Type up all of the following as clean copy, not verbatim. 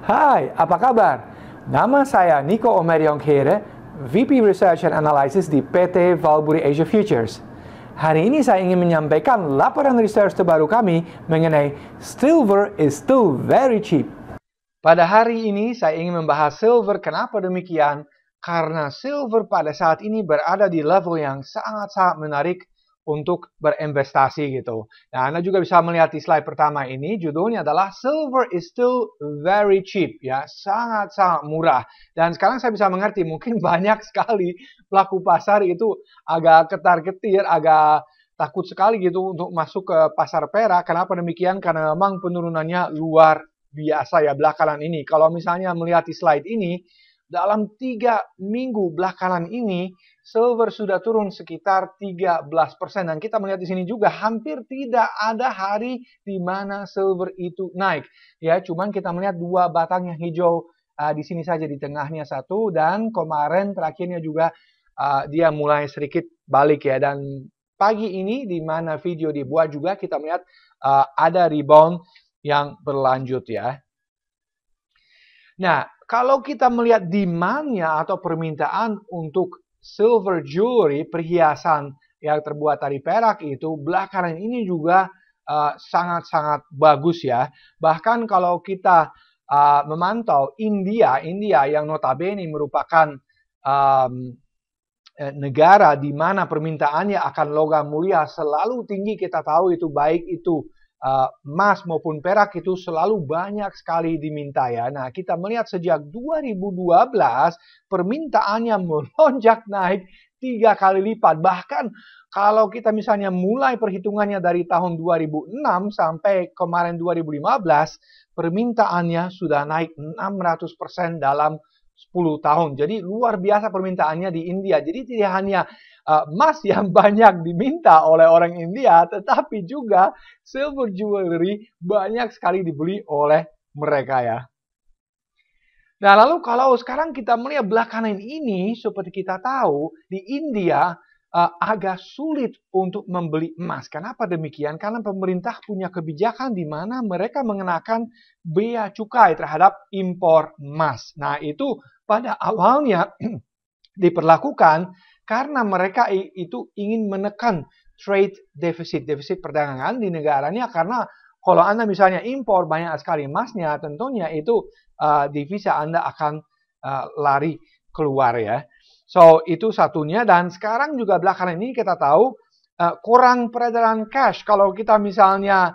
Hai, apa kabar? Nama saya Nico Omerion Khere, VP Research and Analysis di PT Valburi Asia Futures. Hari ini saya ingin menyampaikan laporan research terbaru kami mengenai silver is still very cheap. Pada hari ini saya ingin membahas silver. Kenapa demikian? Karena silver pada saat ini berada di level yang sangat-sangat menarik untuk berinvestasi gitu. Nah, Anda juga bisa melihat di slide pertama ini, judulnya adalah Silver is still very cheap, ya, sangat-sangat murah. Dan sekarang saya bisa mengerti, mungkin banyak sekali pelaku pasar itu agak ketar-ketir, agak takut sekali gitu untuk masuk ke pasar perak. Kenapa demikian? Karena memang penurunannya luar biasa ya belakangan ini. Kalau misalnya melihat di slide ini, dalam 3 minggu belakangan ini, silver sudah turun sekitar 13%. Dan kita melihat di sini juga hampir tidak ada hari di mana silver itu naik. Ya, cuman kita melihat dua batang yang hijau di sini saja, di tengahnya satu. Dan kemarin terakhirnya juga dia mulai sedikit balik ya. Dan pagi ini di mana video dibuat juga kita melihat ada rebound yang berlanjut ya. Nah, kalau kita melihat demand-nya atau permintaan untuk silver jewelry, perhiasan yang terbuat dari perak itu belakangan ini juga sangat-sangat bagus ya. Bahkan kalau kita memantau India yang notabene merupakan negara di mana permintaannya akan logam mulia selalu tinggi, kita tahu itu baik itu emas maupun perak itu selalu banyak sekali diminta ya. Nah, kita melihat sejak 2012 permintaannya melonjak naik 3 kali lipat. Bahkan kalau kita misalnya mulai perhitungannya dari tahun 2006 sampai kemarin 2015, permintaannya sudah naik 600% dalam 10 tahun. Jadi luar biasa permintaannya di India. Jadi tidak hanya emas yang banyak diminta oleh orang India, tetapi juga silver jewelry banyak sekali dibeli oleh mereka ya. Nah, lalu kalau sekarang kita melihat belakangan ini, seperti kita tahu, di India agak sulit untuk membeli emas. Kenapa demikian? Karena pemerintah punya kebijakan di mana mereka mengenakan bea cukai terhadap impor emas. Nah, itu pada awalnya diperlakukan karena mereka itu ingin menekan trade deficit perdagangan di negaranya. Karena kalau Anda misalnya impor banyak sekali emasnya, tentunya itu devisa Anda akan lari keluar ya. So, itu satunya. Dan sekarang juga belakangan ini kita tahu kurang peredaran cash. Kalau kita misalnya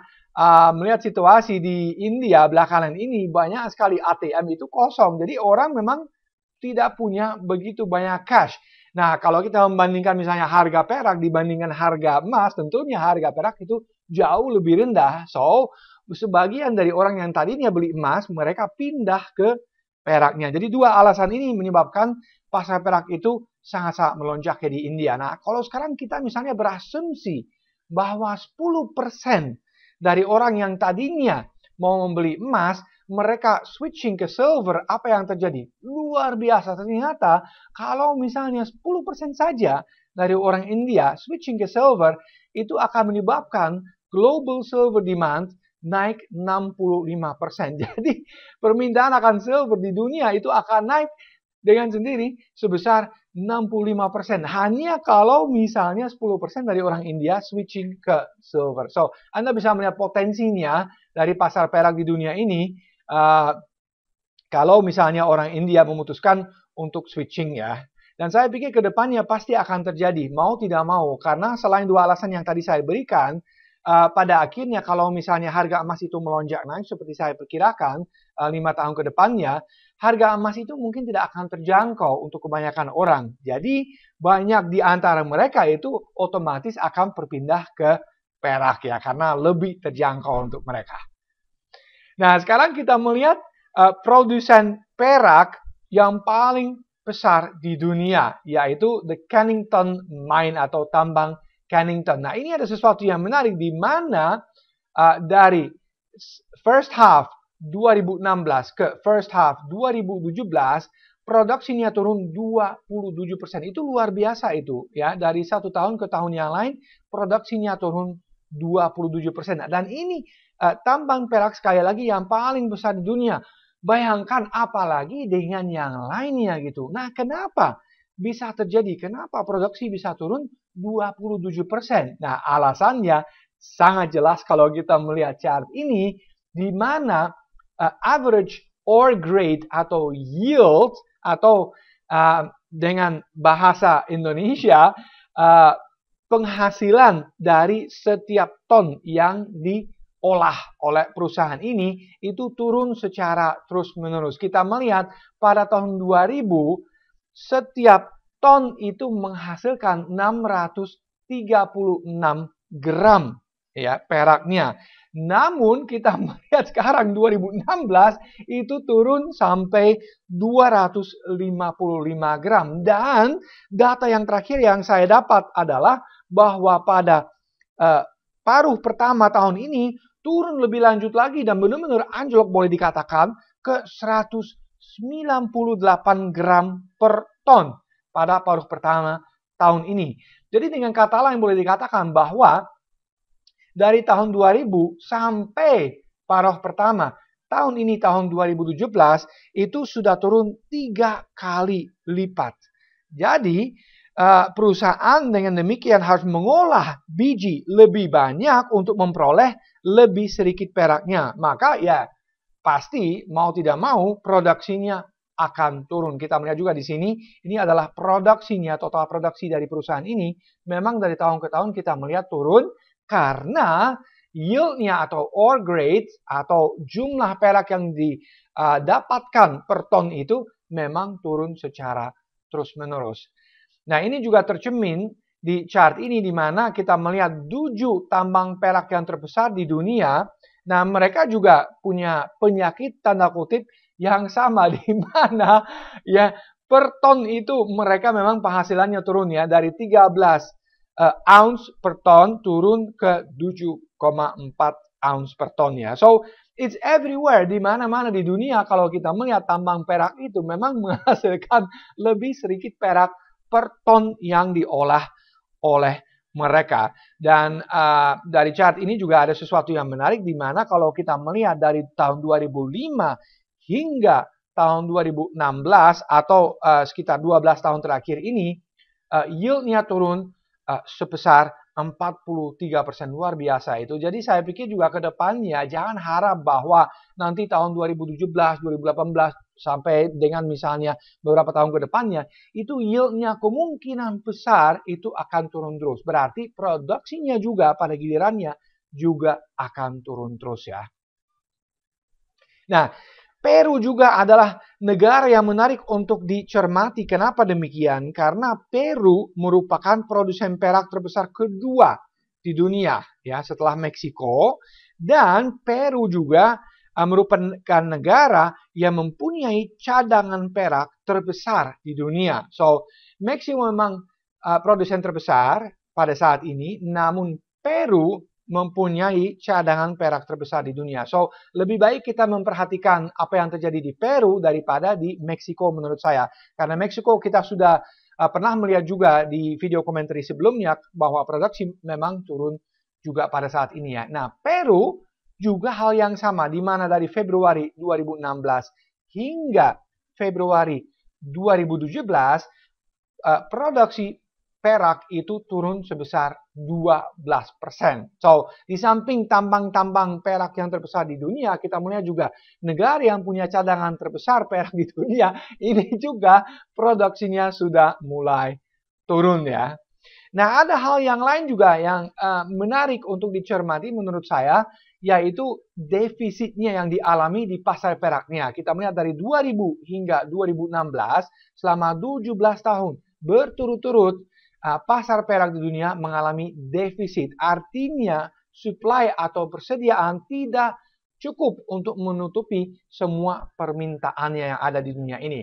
melihat situasi di India belakangan ini, banyak sekali ATM itu kosong. Jadi orang memang tidak punya begitu banyak cash. Nah, kalau kita membandingkan misalnya harga perak dibandingkan harga emas, tentunya harga perak itu jauh lebih rendah. So, sebagian dari orang yang tadinya beli emas, mereka pindah ke peraknya. Jadi dua alasan ini menyebabkan pasar perak itu sangat-sangat melonjak ya di India. Nah, kalau sekarang kita misalnya berasumsi bahwa 10% dari orang yang tadinya mau membeli emas, mereka switching ke silver, apa yang terjadi? Luar biasa. Ternyata kalau misalnya 10% saja dari orang India switching ke silver, itu akan menyebabkan global silver demand naik 65%. Jadi permintaan akan silver di dunia itu akan naik dengan sendiri sebesar 65%. Hanya kalau misalnya 10% dari orang India switching ke silver. So, Anda bisa melihat potensinya dari pasar perak di dunia ini. Kalau misalnya orang India memutuskan untuk switching ya. Dan saya pikir ke depannya pasti akan terjadi, mau tidak mau. Karena selain dua alasan yang tadi saya berikan, pada akhirnya kalau misalnya harga emas itu melonjak naik seperti saya perkirakan 5 tahun ke depannya, harga emas itu mungkin tidak akan terjangkau untuk kebanyakan orang. Jadi banyak di antara mereka itu otomatis akan berpindah ke perak ya, karena lebih terjangkau untuk mereka. Nah, sekarang kita melihat produsen perak yang paling besar di dunia, yaitu The Cannington Mine atau tambang Cannington. Nah, ini ada sesuatu yang menarik di mana dari first half 2016 ke first half 2017, produksinya turun 27%. Itu luar biasa itu ya. Dari satu tahun ke tahun yang lain, produksinya turun 27%. Dan ini tambang perak sekali lagi yang paling besar di dunia. Bayangkan apalagi dengan yang lainnya gitu. Nah, kenapa bisa terjadi? Kenapa produksi bisa turun 27%? Nah, alasannya sangat jelas kalau kita melihat chart ini, di mana average ore grade atau yield atau dengan bahasa Indonesia penghasilan dari setiap ton yang diolah oleh perusahaan ini itu turun secara terus-menerus. Kita melihat pada tahun 2000 setiap ton itu menghasilkan 636 gram ya peraknya. Namun kita melihat sekarang 2016 itu turun sampai 255 gram. Dan data yang terakhir yang saya dapat adalah bahwa pada paruh pertama tahun ini turun lebih lanjut lagi dan benar-benar anjlok boleh dikatakan ke 198 gram per ton pada paruh pertama tahun ini. Jadi dengan kata lain boleh dikatakan bahwa dari tahun 2000 sampai paruh pertama tahun ini tahun 2017 itu sudah turun 3 kali lipat. Jadi perusahaan dengan demikian harus mengolah biji lebih banyak untuk memperoleh lebih sedikit peraknya. Maka ya pasti mau tidak mau produksinya akan turun. Kita melihat juga di sini, ini adalah produksinya, total produksi dari perusahaan ini. Memang dari tahun ke tahun kita melihat turun karena yield-nya atau ore grade atau jumlah perak yang didapatkan per ton itu memang turun secara terus-menerus. Nah, ini juga tercermin di chart ini di mana kita melihat 7 tambang perak yang terbesar di dunia. Nah, mereka juga punya penyakit tanda kutip yang sama di mana ya per ton itu mereka memang penghasilannya turun ya dari 13 ounce per ton turun ke 7,4 ounce per ton ya. So, it's everywhere, di mana-mana di dunia kalau kita melihat tambang perak itu memang menghasilkan lebih sedikit perak per ton yang diolah oleh mereka. Dan dari chart ini juga ada sesuatu yang menarik di mana kalau kita melihat dari tahun 2005 hingga tahun 2016 atau sekitar 12 tahun terakhir ini yield-nya turun sebesar 43%, luar biasa itu. Jadi saya pikir juga ke depannya jangan harap bahwa nanti tahun 2017, 2018 sampai dengan misalnya beberapa tahun ke depannya itu yield-nya kemungkinan besar itu akan turun terus. Berarti produksinya juga pada gilirannya juga akan turun terus ya. Nah, Peru juga adalah negara yang menarik untuk dicermati. Kenapa demikian? Karena Peru merupakan produsen perak terbesar kedua di dunia ya setelah Meksiko, dan Peru juga merupakan negara yang mempunyai cadangan perak terbesar di dunia. So, Meksiko memang produsen terbesar pada saat ini, namun Peru mempunyai cadangan perak terbesar di dunia. So, lebih baik kita memperhatikan apa yang terjadi di Peru daripada di Meksiko menurut saya. Karena Meksiko kita sudah pernah melihat juga di video komentar sebelumnya bahwa produksi memang turun juga pada saat ini ya. Nah, Peru juga hal yang sama, di mana dari Februari 2016 hingga Februari 2017 produksi perak itu turun sebesar 12%. So, di samping tambang-tambang perak yang terbesar di dunia, kita melihat juga negara yang punya cadangan terbesar perak di dunia, ini juga produksinya sudah mulai turun ya. Nah, ada hal yang lain juga yang menarik untuk dicermati menurut saya, yaitu defisitnya yang dialami di pasar peraknya. Kita melihat dari 2000 hingga 2016, selama 17 tahun berturut-turut, pasar perak di dunia mengalami defisit. Artinya supply atau persediaan tidak cukup untuk menutupi semua permintaannya yang ada di dunia ini.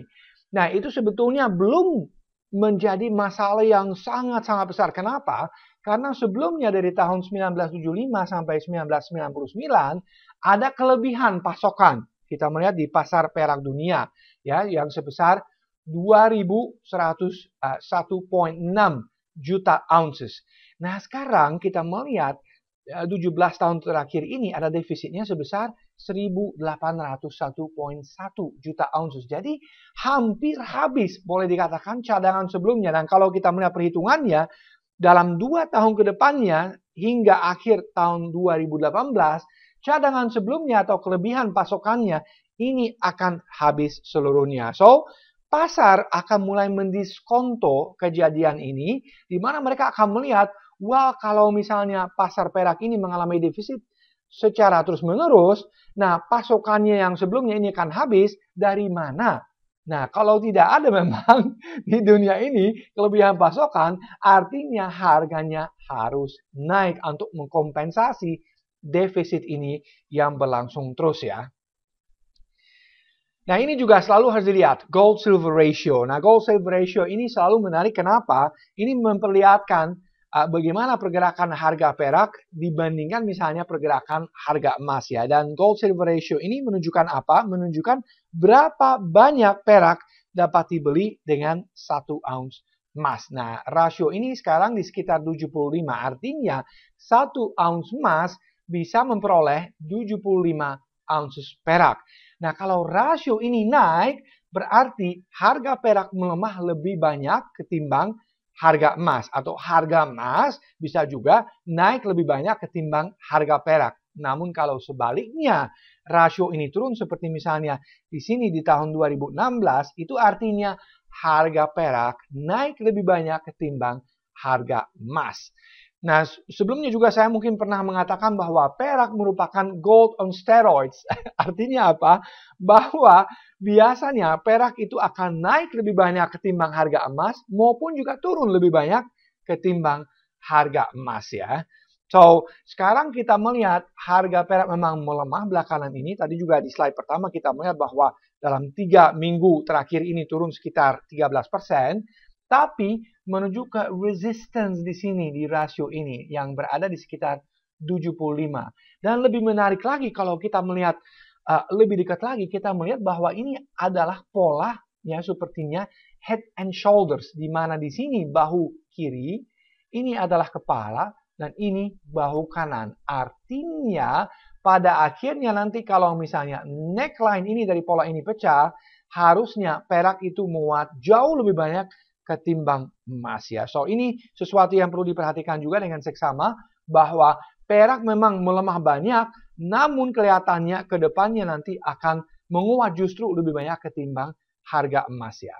Nah, itu sebetulnya belum menjadi masalah yang sangat-sangat besar. Kenapa? Karena sebelumnya dari tahun 1975 sampai 1999 ada kelebihan pasokan. Kita melihat di pasar perak dunia ya yang sebesar 2.101,6 juta ounces. Nah, sekarang kita melihat 17 tahun terakhir ini ada defisitnya sebesar 1.801,1 juta ounces. Jadi hampir habis boleh dikatakan cadangan sebelumnya. Dan kalau kita melihat perhitungannya, dalam 2 tahun ke depannya hingga akhir tahun 2018, cadangan sebelumnya atau kelebihan pasokannya ini akan habis seluruhnya. So, pasar akan mulai mendiskonto kejadian ini, di mana mereka akan melihat, wah kalau misalnya pasar perak ini mengalami defisit secara terus-menerus, nah pasokannya yang sebelumnya ini akan habis, dari mana? Nah, kalau tidak ada memang di dunia ini kelebihan pasokan, artinya harganya harus naik untuk mengkompensasi defisit ini yang berlangsung terus ya. Nah, ini juga selalu harus dilihat, gold-silver ratio. Nah, gold-silver ratio ini selalu menarik. Kenapa? Ini memperlihatkan bagaimana pergerakan harga perak dibandingkan misalnya pergerakan harga emas ya. Dan gold-silver ratio ini menunjukkan apa? Menunjukkan berapa banyak perak dapat dibeli dengan 1 ounce emas. Nah, rasio ini sekarang di sekitar 75. Artinya 1 ounce emas bisa memperoleh 75 ounces perak. Nah, kalau rasio ini naik, berarti harga perak melemah lebih banyak ketimbang harga emas. Atau harga emas bisa juga naik lebih banyak ketimbang harga perak. Namun kalau sebaliknya, rasio ini turun seperti misalnya di sini di tahun 2016, itu artinya harga perak naik lebih banyak ketimbang harga emas. Nah, sebelumnya juga saya mungkin pernah mengatakan bahwa perak merupakan gold on steroids. Artinya apa? Bahwa biasanya perak itu akan naik lebih banyak ketimbang harga emas maupun juga turun lebih banyak ketimbang harga emas ya. So, sekarang kita melihat harga perak memang melemah belakangan ini. Tadi juga di slide pertama kita melihat bahwa dalam 3 minggu terakhir ini turun sekitar 13%. Tapi menuju ke resistance di sini, di rasio ini, yang berada di sekitar 75. Dan lebih menarik lagi kalau kita melihat lebih dekat lagi, kita melihat bahwa ini adalah pola ya sepertinya head and shoulders, di mana di sini bahu kiri, ini adalah kepala, dan ini bahu kanan. Artinya pada akhirnya nanti kalau misalnya neckline ini dari pola ini pecah, harusnya perak itu muat jauh lebih banyak ketimbang emas ya. So ini sesuatu yang perlu diperhatikan juga dengan seksama bahwa perak memang melemah banyak, namun kelihatannya ke depannya nanti akan menguat justru lebih banyak ketimbang harga emas ya.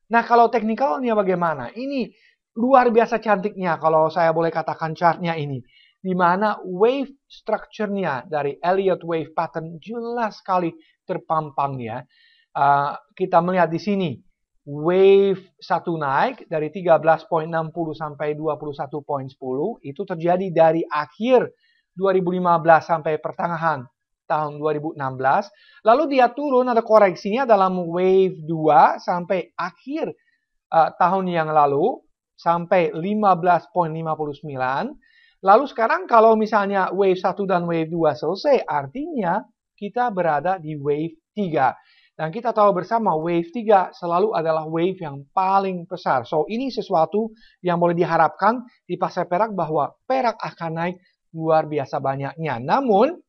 Nah, kalau teknikalnya bagaimana? Ini luar biasa cantiknya kalau saya boleh katakan chartnya ini. Di mana wave structure-nya dari Elliott wave pattern jelas sekali terpampang ya. Kita melihat di sini. Wave 1 naik dari 13.60 sampai 21.10 itu terjadi dari akhir 2015 sampai pertengahan tahun 2016. Lalu dia turun, ada koreksinya dalam wave 2 sampai akhir tahun yang lalu sampai 15.59. Lalu sekarang kalau misalnya wave 1 dan wave 2 selesai, artinya kita berada di wave 3. Dan kita tahu bersama wave 3 selalu adalah wave yang paling besar. So, ini sesuatu yang boleh diharapkan di pasar perak bahwa perak akan naik luar biasa banyaknya. Namun,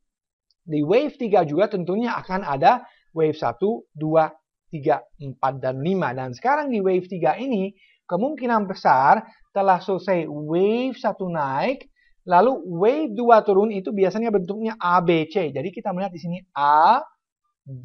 di wave 3 juga tentunya akan ada wave 1, 2, 3, 4, dan 5. Dan sekarang di wave 3 ini, kemungkinan besar telah selesai wave 1 naik, lalu wave 2 turun itu biasanya bentuknya A, B, C. Jadi kita melihat di sini A, B,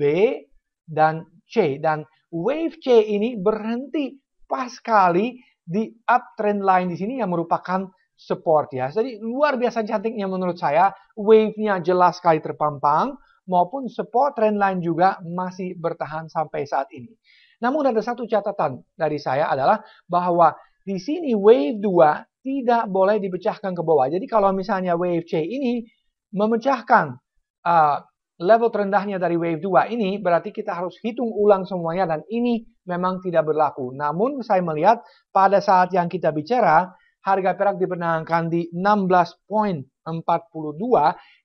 dan C. Dan wave C ini berhenti pas sekali di uptrend line di sini yang merupakan support ya. Jadi luar biasa cantiknya menurut saya. Wave-nya jelas sekali terpampang maupun support trend line juga masih bertahan sampai saat ini. Namun ada satu catatan dari saya adalah bahwa di sini wave 2 tidak boleh dipecahkan ke bawah. Jadi kalau misalnya wave C ini memecahkan level terendahnya dari wave 2 ini, berarti kita harus hitung ulang semuanya dan ini memang tidak berlaku. Namun saya melihat pada saat yang kita bicara, harga perak dipertahankan di 16.42,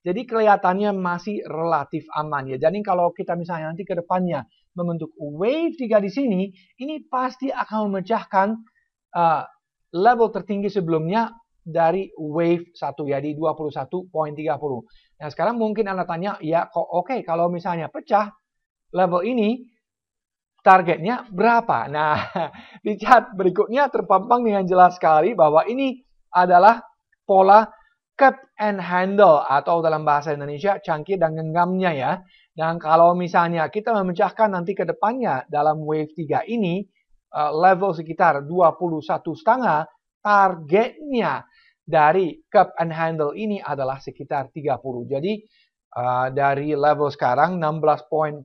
jadi kelihatannya masih relatif aman ya. Jadi kalau kita misalnya nanti ke depannya membentuk wave 3 di sini, ini pasti akan memecahkan level tertinggi sebelumnya dari wave 1 ya di 21.30. Nah, sekarang mungkin Anda tanya, ya kok oke kalau misalnya pecah level ini targetnya berapa? Nah, di chart berikutnya terpampang dengan jelas sekali bahwa ini adalah pola cup and handle atau dalam bahasa Indonesia cangkir dan genggamnya ya. Dan kalau misalnya kita memecahkan nanti ke depannya dalam wave 3 ini level sekitar 21,5, targetnya dari cup and handle ini adalah sekitar 30. Jadi dari level sekarang 16.42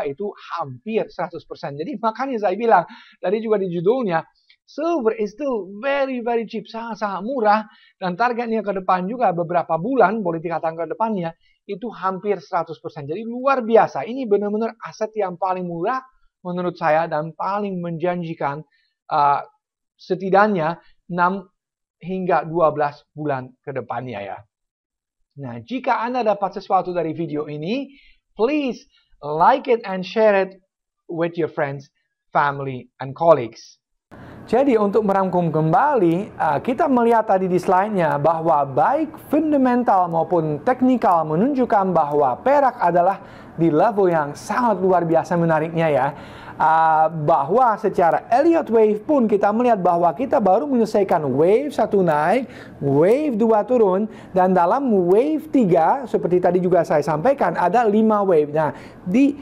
itu hampir 100%. Jadi makanya saya bilang tadi juga di judulnya, silver is still very cheap, sangat murah, dan targetnya ke depan juga beberapa bulan, boleh dikatakan ke depannya, itu hampir 100%. Jadi luar biasa, ini benar-benar aset yang paling murah menurut saya dan paling menjanjikan setidaknya 6 hingga 12 bulan ke depannya ya. Nah, jika Anda dapat sesuatu dari video ini, please like it and share it with your friends, family, and colleagues. Jadi untuk merangkum kembali, kita melihat tadi di slide-nya bahwa baik fundamental maupun teknikal menunjukkan bahwa perak adalah di level yang sangat luar biasa menariknya ya. Bahwa secara Elliott Wave pun kita melihat bahwa kita baru menyelesaikan wave 1 naik, wave 2 turun, dan dalam wave 3 seperti tadi juga saya sampaikan ada 5 wave. Nah, di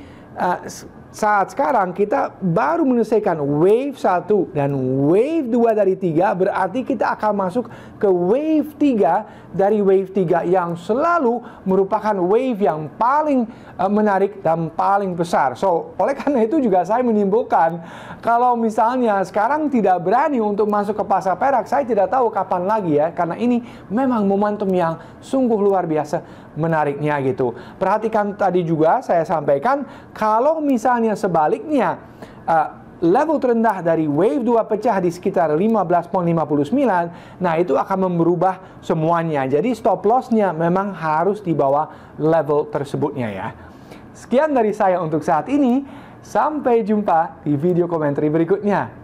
saat sekarang kita baru menyelesaikan wave 1 dan wave 2 dari 3, berarti kita akan masuk ke wave 3 dari wave 3 yang selalu merupakan wave yang paling menarik dan paling besar. So, oleh karena itu juga saya menyimpulkan kalau misalnya sekarang tidak berani untuk masuk ke pasar perak, saya tidak tahu kapan lagi ya, karena ini memang momentum yang sungguh luar biasa menariknya gitu. Perhatikan tadi juga saya sampaikan, kalau misalnya sebaliknya level terendah dari wave 2 pecah di sekitar 15.59, nah itu akan merubah semuanya. Jadi stop loss-nya memang harus di bawah level tersebutnya ya. Sekian dari saya untuk saat ini. Sampai jumpa di video komentar berikutnya.